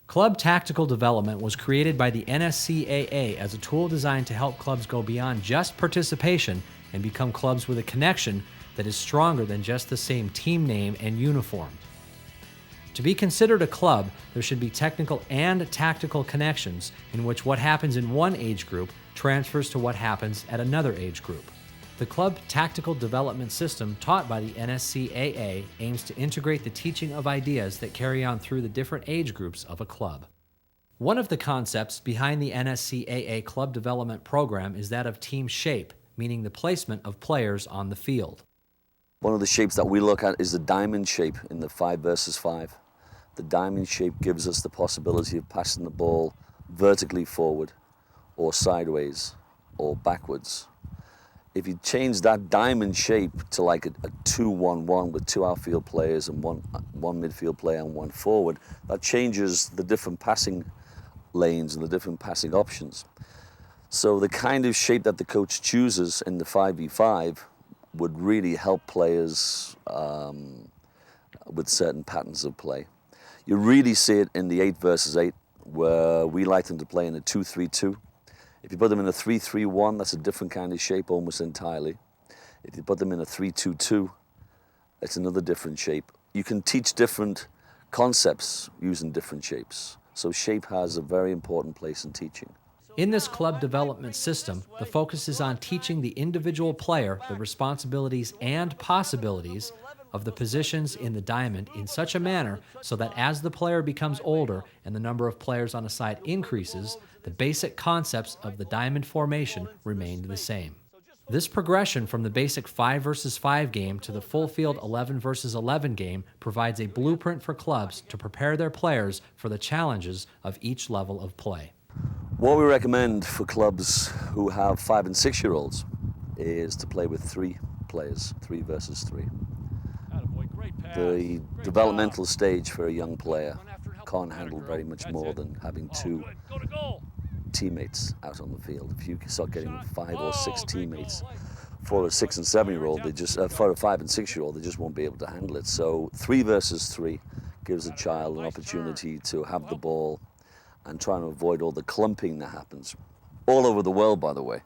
Club tactical development was created by the NSCAA as a tool designed to help clubs go beyond just participation and become clubs with a connection that is stronger than just the same team name and uniform. To be considered a club, there should be technical and tactical connections in which what happens in one age group transfers to what happens at another age group. The club tactical development system taught by the NSCAA aims to integrate the teaching of ideas that carry on through the different age groups of a club. One of the concepts behind the NSCAA club development program is that of team shape, meaning the placement of players on the field. One of the shapes that we look at is the diamond shape in the 5 versus 5. The diamond shape gives us the possibility of passing the ball vertically forward or sideways or backwards. If you change that diamond shape to like a 2-1-1 with 2 outfield players and one midfield player and 1 forward, that changes the different passing lanes and the different passing options. So the kind of shape that the coach chooses in the 5v5 would really help players with certain patterns of play. You really see it in the 8 versus 8, where we like them to play in a 2-3-2. If you put them in a 3-3-1, that's a different kind of shape almost entirely. If you put them in a 3-2-2, it's another different shape. You can teach different concepts using different shapes. So shape has a very important place in teaching. In this club development system, the focus is on teaching the individual player the responsibilities and possibilities of the positions in the diamond in such a manner so that as the player becomes older and the number of players on a side increases, the basic concepts of the diamond formation remained the same. This progression from the basic 5 versus 5 game to the full field 11 versus 11 game provides a blueprint for clubs to prepare their players for the challenges of each level of play. What we recommend for clubs who have 5 and 6-year-olds is to play with 3 players, 3 versus 3. The developmental stage for a young player can't handle very much more than having 2 teammates out on the field. If you start getting 5 or 6 teammates for a 6 and 7-year-old, for a 5 and 6-year-old, they just won't be able to handle it. So 3 versus 3 gives a child an opportunity to have the ball and try and avoid all the clumping that happens all over the world, by the way.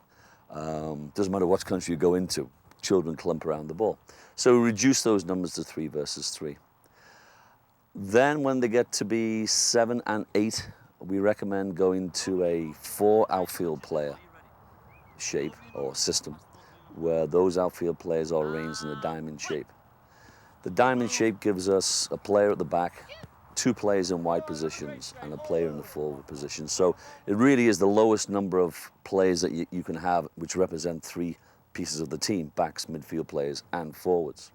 Doesn't matter what country you go into, children clump around the ball. So reduce those numbers to 3 versus 3. Then when they get to be 7 and 8, we recommend going to a 4 outfield player shape or system, where those outfield players are arranged in a diamond shape. The diamond shape gives us a player at the back, 2 players in wide positions, and a player in the forward position. So it really is the lowest number of players that you can have, which represent 3 pieces of the team: backs, midfield players, and forwards.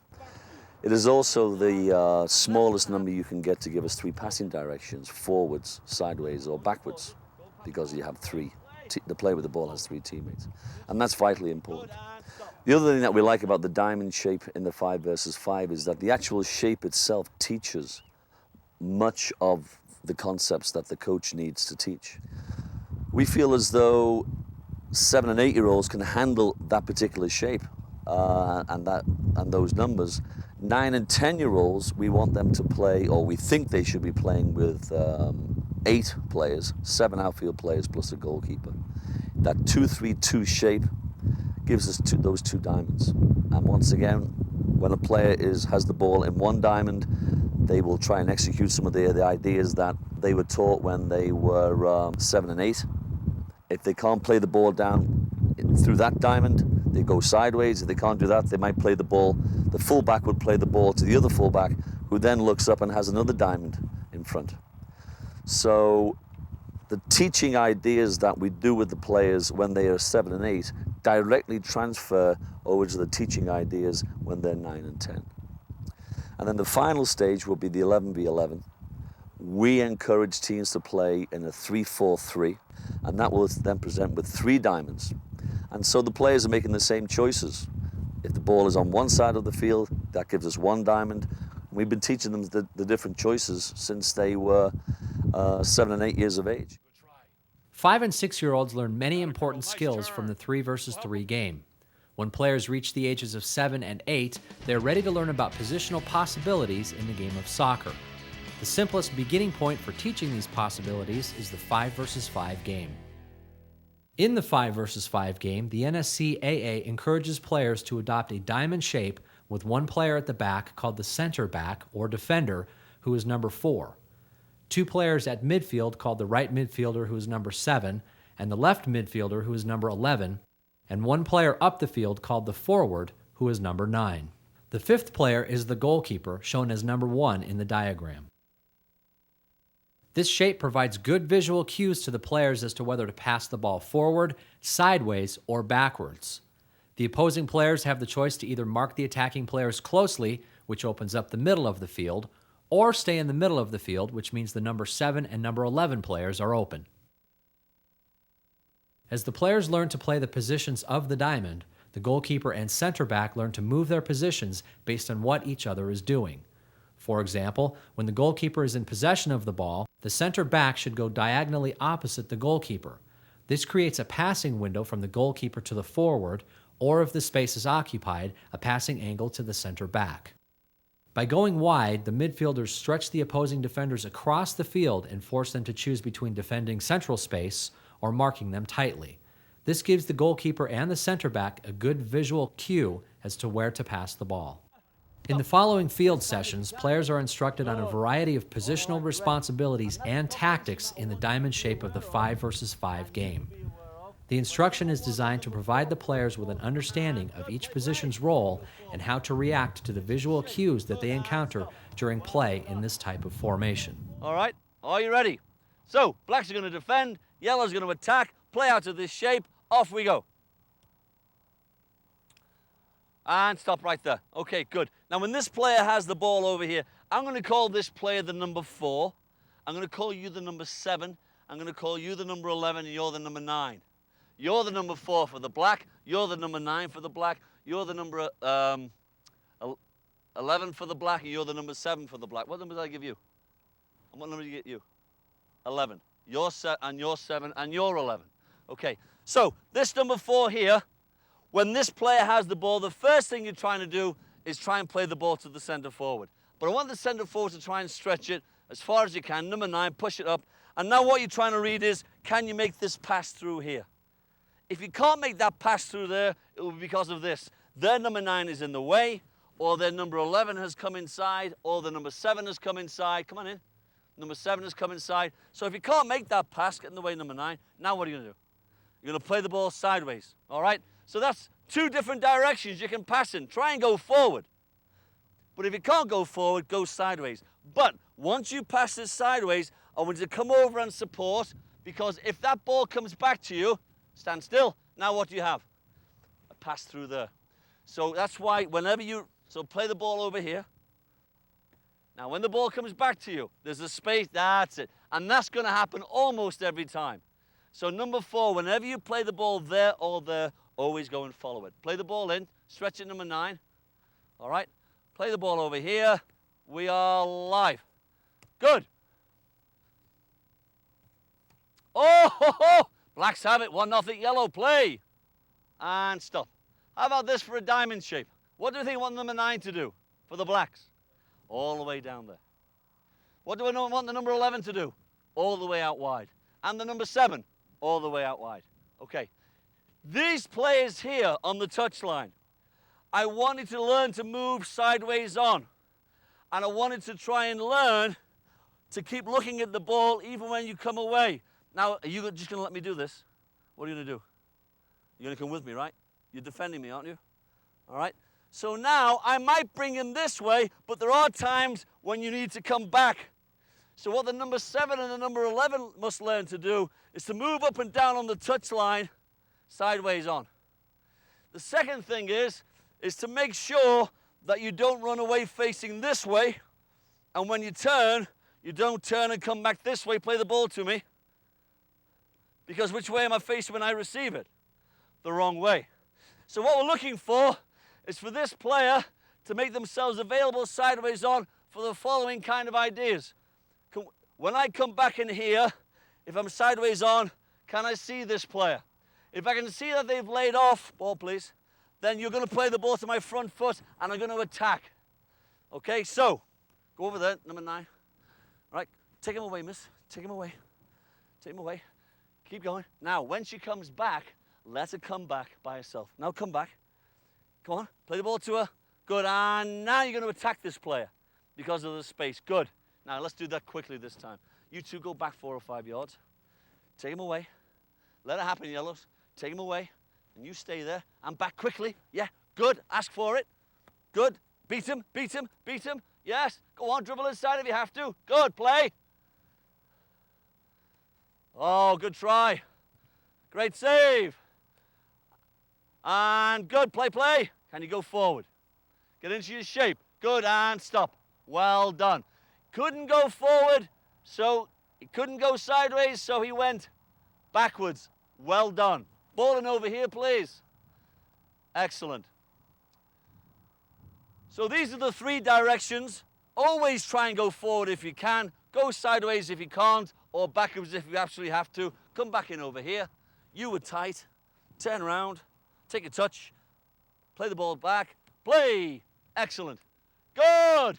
It is also the smallest number you can get to give us 3 passing directions: forwards, sideways, or backwards, because you have 3. The player with the ball has 3 teammates, and that's vitally important. The other thing that we like about the diamond shape in the 5 versus 5 is that the actual shape itself teaches much of the concepts that the coach needs to teach. We feel as though 7 and 8-year-olds can handle that particular shape and those numbers. 9 and 10-year-olds, we want them to play, or we think they should be playing with 8 players, 7 outfield players plus a goalkeeper. That 2-3-2 shape gives us those 2 diamonds. And once again, when a player has the ball in one diamond, they will try and execute some of the ideas that they were taught when they were 7 and 8. If they can't play the ball down through that diamond, they go sideways. If they can't do that, they might play the ball. The fullback would play the ball to the other fullback, who then looks up and has another diamond in front. So the teaching ideas that we do with the players when they are 7 and 8 directly transfer over to the teaching ideas when they're 9 and 10. And then the final stage will be the 11v11. We encourage teams to play in a 3-4-3, and that will then present with 3 diamonds. And so the players are making the same choices. If the ball is on one side of the field, that gives us 1 diamond. We've been teaching them the different choices since they were 7 and 8 years of age. 5 and 6-year-olds learn many important skills from the 3 versus 3 game. When players reach the ages of 7 and 8, they're ready to learn about positional possibilities in the game of soccer. The simplest beginning point for teaching these possibilities is the 5 versus 5 game. In the 5 versus 5 game, the NSCAA encourages players to adopt a diamond shape with one player at the back called the center back or defender, who is number 4. 2 players at midfield called the right midfielder, who is number 7, and the left midfielder, who is number 11, and 1 player up the field called the forward, who is number 9. The 5th player is the goalkeeper, shown as number 1 in the diagram. This shape provides good visual cues to the players as to whether to pass the ball forward, sideways, or backwards. The opposing players have the choice to either mark the attacking players closely, which opens up the middle of the field, or stay in the middle of the field, which means the number 7 and number 11 players are open. As the players learn to play the positions of the diamond, the goalkeeper and center back learn to move their positions based on what each other is doing. For example, when the goalkeeper is in possession of the ball, the center back should go diagonally opposite the goalkeeper. This creates a passing window from the goalkeeper to the forward, or if the space is occupied, a passing angle to the center back. By going wide, the midfielders stretch the opposing defenders across the field and force them to choose between defending central space or marking them tightly. This gives the goalkeeper and the center back a good visual cue as to where to pass the ball. In the following field sessions, players are instructed on a variety of positional responsibilities and tactics in the diamond shape of the 5 versus 5 game. The instruction is designed to provide the players with an understanding of each position's role and how to react to the visual cues that they encounter during play in this type of formation. All right, are you ready? So, blacks are going to defend, yellow's going to attack, play out of this shape, off we go. And stop right there. Okay, good. Now, when this player has the ball over here, I'm going to call this player the number 4. I'm going to call you the number 7. I'm going to call you the number 11, and you're the number 9. You're the number 4 for the black. You're the number 9 for the black. You're the number 11 for the black, and you're the number 7 for the black. What number did I give you? And what number did I get you? 11. You're 7, and you're 7, and you're 11. Okay, so this number 4 here, when this player has the ball, the first thing you're trying to do is try and play the ball to the center forward. But I want the center forward to try and stretch it as far as you can. Number 9, push it up. And now what you're trying to read is, can you make this pass through here? If you can't make that pass through there, it will be because of this. Their number 9 is in the way, or their number 11 has come inside, or the number 7 has come inside. Come on in. Number 7 has come inside. So if you can't make that pass, get in the way, number 9. Now what are you going to do? You're going to play the ball sideways, all right? So that's 2 different directions you can pass in. Try and go forward. But if you can't go forward, go sideways. But once you pass this sideways, I want you to come over and support, because if that ball comes back to you, stand still. Now what do you have? A pass through there. So that's why whenever so play the ball over here. Now when the ball comes back to you, there's a space, that's it. And that's going to happen almost every time. So number 4, whenever you play the ball there or there, always go and follow it. Play the ball in, stretch it, number 9. All right, play the ball over here. We are live. Good. Oh, ho, ho. Blacks have it, 1-0 yellow, play. And stop. How about this for a diamond shape? What do you think I want number 9 to do for the blacks? All the way down there. What do I want the number 11 to do? All the way out wide. And the number 7, all the way out wide. Okay. These players here on the touchline, I wanted to learn to move sideways on. And I wanted to try and learn to keep looking at the ball even when you come away. Now, are you just going to let me do this? What are you going to do? You're going to come with me, right? You're defending me, aren't you? All right? So now, I might bring him this way, but there are times when you need to come back. So what the number 7 and the number 11 must learn to do is to move up and down on the touchline, sideways on. The second thing is to make sure that you don't run away facing this way, and when you turn, you don't turn and come back this way, play the ball to me. Because which way am I facing when I receive it? The wrong way. So what we're looking for is for this player to make themselves available sideways on for the following kind of ideas. When I come back in here, if I'm sideways on, can I see this player? If I can see that they've laid off, ball please, then you're going to play the ball to my front foot and I'm going to attack. Okay, so go over there, number 9. Right, take him away, miss. Take him away. Take him away. Keep going. Now, when she comes back, let her come back by herself. Now come back. Come on, play the ball to her. Good, and now you're going to attack this player because of the space. Good. Now, let's do that quickly this time. You two go back 4 or 5 yards. Take him away. Let it happen, yellows. Take him away, and you stay there. And back quickly. Yeah, good. Ask for it. Good. Beat him, beat him, beat him. Yes. Go on, dribble inside if you have to. Good, play. Oh, good try. Great save. And good, play, play. Can you go forward? Get into your shape. Good, and stop. Well done. Couldn't go forward, so he couldn't go sideways, so he went backwards. Well done. Ball in over here, please. Excellent. So these are the 3 directions. Always try and go forward if you can. Go sideways if you can't, or backwards if you absolutely have to. Come back in over here. You were tight. Turn around. Take a touch. Play the ball back. Play. Excellent. Good.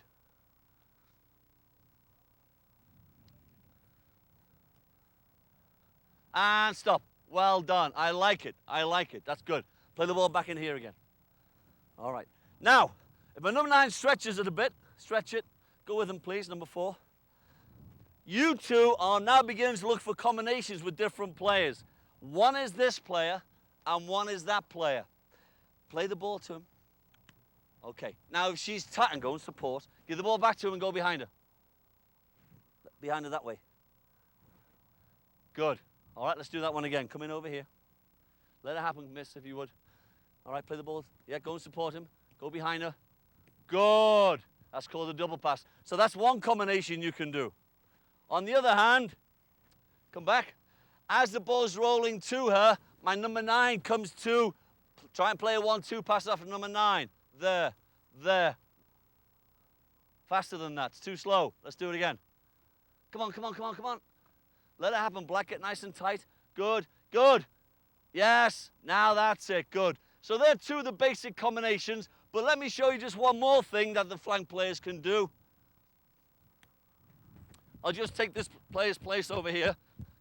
And stop. Well done. I like it. I like it. That's good. Play the ball back in here again. All right. Now, if a number 9 stretches it a bit, stretch it. Go with him, please, number 4. You two are now beginning to look for combinations with different players. One is this player, and one is that player. Play the ball to him. Okay. Now, if she's tight, and go and support, give the ball back to him and go behind her. Behind her that way. Good. All right, let's do that one again. Come in over here. Let it happen, miss, if you would. All right, play the ball. Yeah, go and support him. Go behind her. Good. That's called a double pass. So that's one combination you can do. On the other hand, come back. As the ball's rolling to her, my number 9 comes to. Try and play a 1-2 pass off of number 9. There, there. Faster than that. It's too slow. Let's do it again. Come on, come on, come on, come on. Let it happen, Black. Get nice and tight. Good, good. Yes, now that's it. Good. So they're 2 of the basic combinations, but let me show you just one more thing that the flank players can do. I'll just take this player's place over here.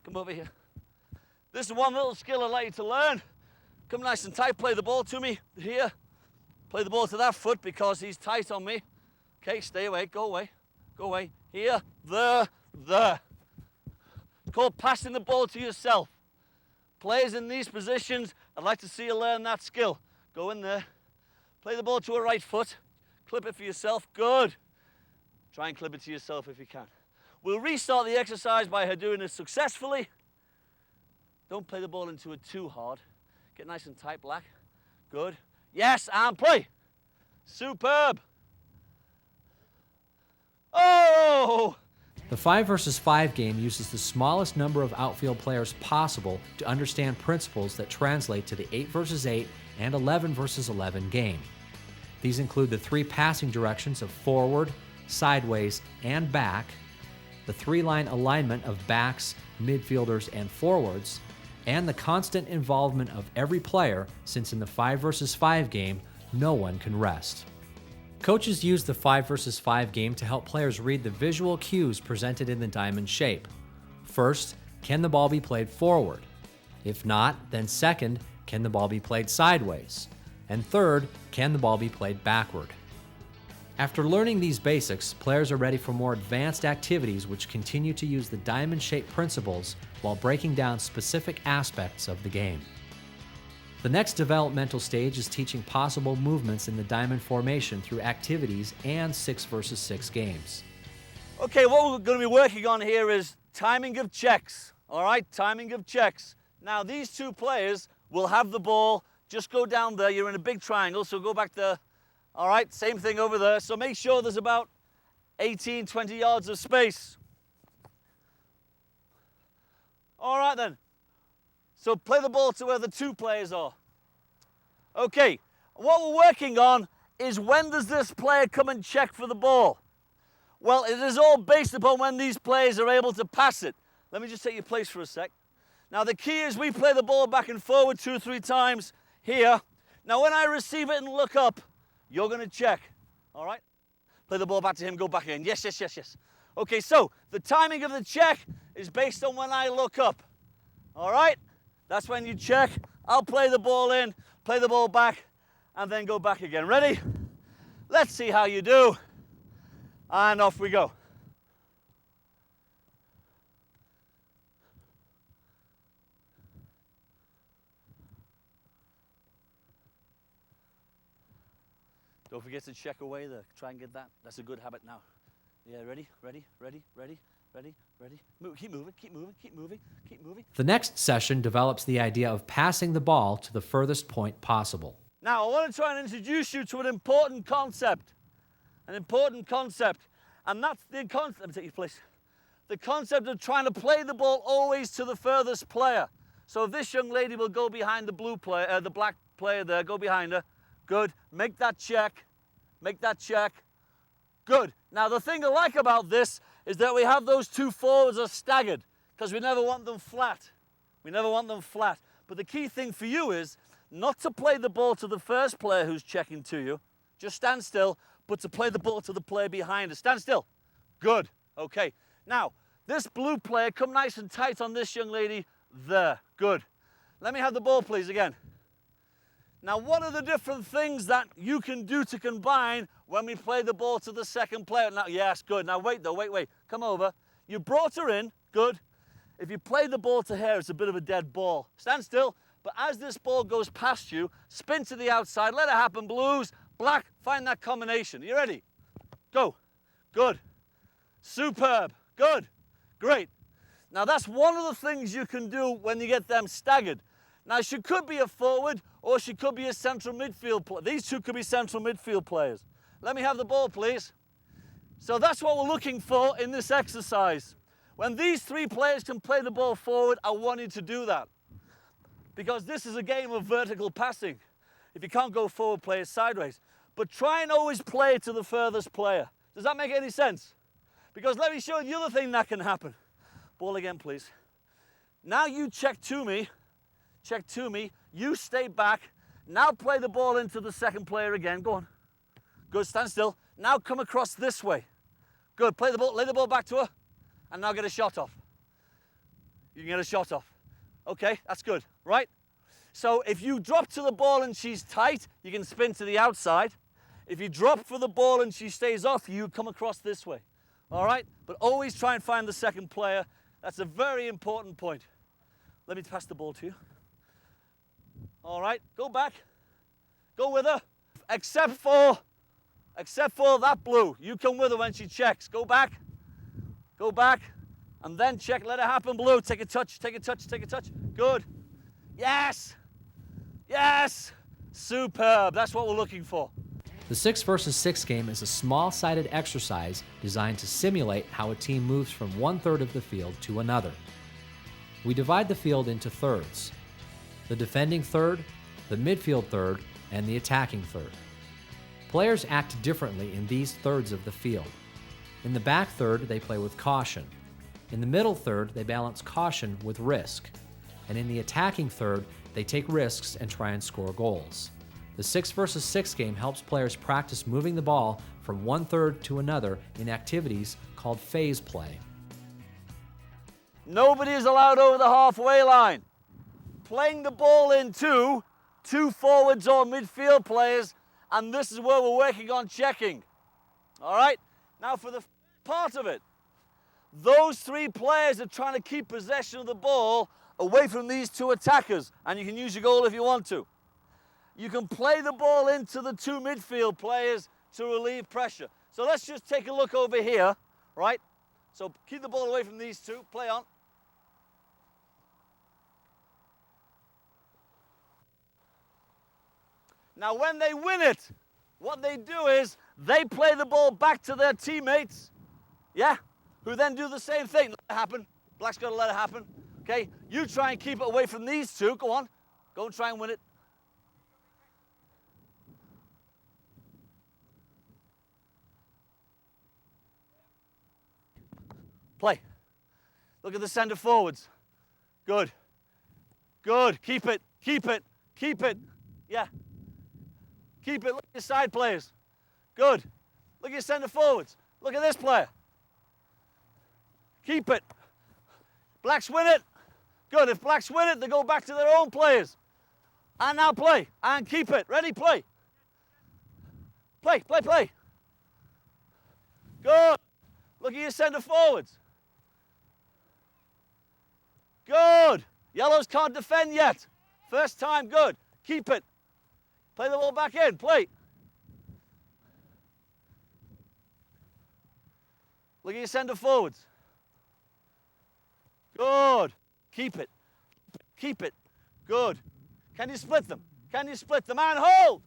Come over here. This is one little skill I'd like you to learn. Come nice and tight. Play the ball to me here. Play the ball to that foot because he's tight on me. Okay, stay away. Go away. Go away. Here, there, there. It's called passing the ball to yourself. Players in these positions, I'd like to see you learn that skill. Go in there. Play the ball to a right foot. Clip it for yourself. Good. Try and clip it to yourself if you can. We'll restart the exercise by her doing this successfully. Don't play the ball into it too hard. Get nice and tight, Black. Good. Yes, and play. Superb. Oh! The 5 versus 5 game uses the smallest number of outfield players possible to understand principles that translate to the 8 versus 8 and 11 versus 11 game. These include the 3 passing directions of forward, sideways, and back, the 3-line alignment of backs, midfielders, and forwards, and the constant involvement of every player, since in the 5 versus 5 game, no one can rest. Coaches use the 5 versus 5 game to help players read the visual cues presented in the diamond shape. First, can the ball be played forward? If not, then second, can the ball be played sideways? And third, can the ball be played backward? After learning these basics, players are ready for more advanced activities which continue to use the diamond-shaped principles while breaking down specific aspects of the game. The next developmental stage is teaching possible movements in the diamond formation through activities and 6 versus 6 games. Okay, what we're going to be working on here is timing of checks. All right, timing of checks. Now, these 2 players will have the ball. Just go down there. You're in a big triangle, so go back there. All right, same thing over there. So make sure there's about 18, 20 yards of space. All right, then. So play the ball to where the 2 players are. Okay, what we're working on is when does this player come and check for the ball? Well, it is all based upon when these players are able to pass it. Let me just take your place for a sec. Now, the key is we play the ball back and forward 2 or 3 times here. Now, when I receive it and look up, you're going to check. All right? Play the ball back to him, go back again. Yes, yes, yes, yes. Okay, so the timing of the check is based on when I look up. All right? That's when you check. I'll play the ball in, play the ball back, and then go back again. Ready? Let's see how you do. And off we go. Don't forget to check away there. Try and get that. That's a good habit now. Yeah, ready, ready, ready, ready, ready, ready. Keep moving, keep moving, keep moving, keep moving. The next session develops the idea of passing the ball to the furthest point possible. Now, I want to try and introduce you to an important concept. An important concept. And that's the concept. Let me take your place. The concept of trying to play the ball always to the furthest player. So this young lady will go behind the blue player, the black player there, go behind her. Good. Make that check. Make that check. Good. Now, the thing I like about this is that we have those two forwards are staggered because we never want them flat. We never want them flat. But the key thing for you is not to play the ball to the first player who's checking to you. Just stand still, but to play the ball to the player behind us. Stand still. Good. Okay. Now, this blue player, come nice and tight on this young lady there. Good. Let me have the ball, please, again. Now, what are the different things that you can do to combine when we play the ball to the second player? Now, yes, good. Now, wait, though, wait. Come over. You brought her in. Good. If you play the ball to her, it's a bit of a dead ball. Stand still. But as this ball goes past you, spin to the outside. Let it happen, blues. Black, find that combination. You ready? Go. Good. Superb. Good. Great. Now, that's one of the things you can do when you get them staggered. Now, she could be a forward or she could be a central midfield player. These two could be central midfield players. Let me have the ball, please. So that's what we're looking for in this exercise. When these three players can play the ball forward, I want you to do that. Because this is a game of vertical passing. If you can't go forward, play it sideways. But try and always play it to the furthest player. Does that make any sense? Because let me show you the other thing that can happen. Ball again, please. Now you check to me. Check to me. You stay back. Now play the ball into the second player again. Go on. Good. Stand still. Now come across this way. Good. Play the ball. Lay the ball back to her. And now get a shot off. You can get a shot off. Okay, that's good. Right? So if you drop to the ball and she's tight, you can spin to the outside. If you drop for the ball and she stays off, you come across this way. All right? But always try and find the second player. That's a very important point. Let me pass the ball to you. All right, go back. Go with her. Except for that blue. You come with her when she checks. Go back. Go back. And then check. Let it happen, blue. Take a touch. Take a touch. Take a touch. Good. Yes. Yes. Superb. That's what we're looking for. The 6 versus 6 game is a small-sided exercise designed to simulate how a team moves from one third of the field to another. We divide the field into thirds: the defending third, the midfield third, and the attacking third. Players act differently in these thirds of the field. In the back third, they play with caution. In the middle third, they balance caution with risk. And in the attacking third, they take risks and try and score goals. The 6 versus 6 game helps players practice moving the ball from one third to another in activities called phase play. Nobody is allowed over the halfway line. Playing the ball into two forwards or midfield players, and this is where we're working on checking. All right? Now for the part of it, those three players are trying to keep possession of the ball away from these two attackers, and you can use your goal if you want to. You can play the ball into the two midfield players to relieve pressure. So let's just take a look over here, right? So keep the ball away from these two, play on. Now when they win it, what they do is they play the ball back to their teammates, yeah, who then do the same thing. Let it happen. Black's got to let it happen. Okay, you try and keep it away from these two. Go on. Go and try and win it. Play. Look at the centre forwards. Good. Good. Keep it. Keep it. Keep it. Yeah. Keep it. Look at your side players. Good. Look at your centre forwards. Look at this player. Keep it. Blacks win it. Good. If blacks win it, they go back to their own players. And now play. And keep it. Ready? Play. Play, play, play. Good. Look at your centre forwards. Good. Yellows can't defend yet. First time, good. Keep it. Play the ball back in. Play. Look at your centre forwards. Good. Keep it. Keep it. Good. Can you split them? Can you split them? And hold.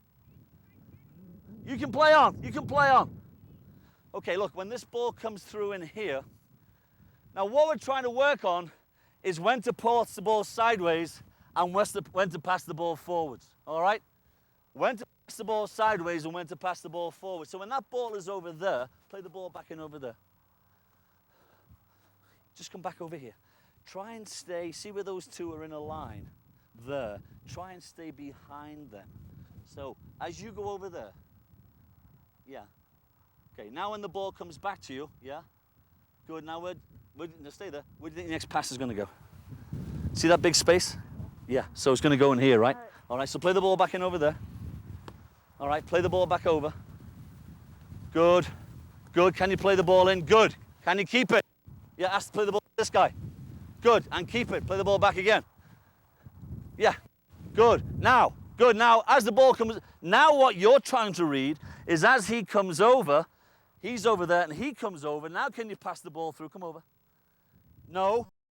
You can play on. You can play on. Okay, look, when this ball comes through in here, now what we're trying to work on is when to pass the ball sideways and when to pass the ball forwards, all right? When to pass the ball sideways and when to pass the ball forward. So when that ball is over there, play the ball back in over there. Just come back over here. Try and stay, see where those two are in a line there. Try and stay behind them. So as you go over there, yeah. Okay, now when the ball comes back to you, yeah? Good, now stay there. Where do you think the next pass is going to go? See that big space? Yeah, so it's going to go in here, right? All right, so play the ball back in over there. All right, play the ball back over. Good, good. Can you play the ball in? Good. Can you keep it? Yeah, ask to play the ball to this guy. Good, and keep it. Play the ball back again. Yeah, good. Now, good. Now, as the ball comes, now what you're trying to read is as he comes over, he's over there and he comes over. Now can you pass the ball through? Come over. No.